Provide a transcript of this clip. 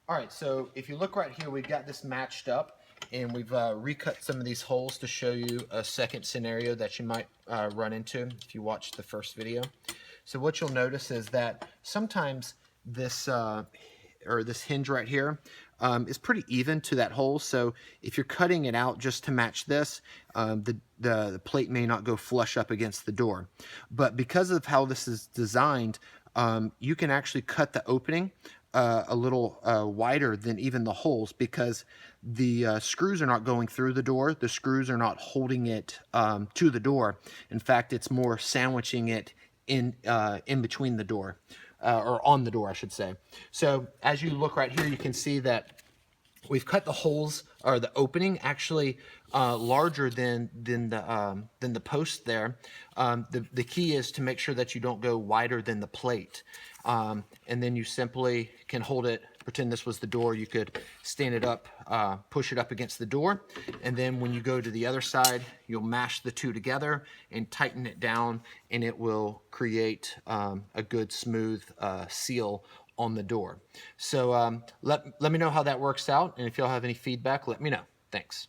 All right, so if you look right here, we've got this matched up, and we've recut some of these holes to show you a second scenario that you might run into if you watch the first video. So what you'll notice is that sometimes this this hinge right here is pretty even to that hole. So if you're cutting it out just to match this, the plate may not go flush up against the door. But because of how this is designed, you can actually cut the opening a little wider than even the holes, because the screws are not going through the door. The screws are not holding it to the door. In fact, it's more sandwiching it in between the door, or on the door, I should say. So as you look right here, you can see that we've cut the holes, or the opening, actually larger than the post there. The key is to make sure that you don't go wider than the plate. And then you simply can hold it, pretend this was the door. You could stand it up, push it up against the door, and then when you go to the other side, you'll mash the two together and tighten it down, and it will create a good smooth seal on the door. So let me know how that works out, and if y'all have any feedback, let me know. Thanks.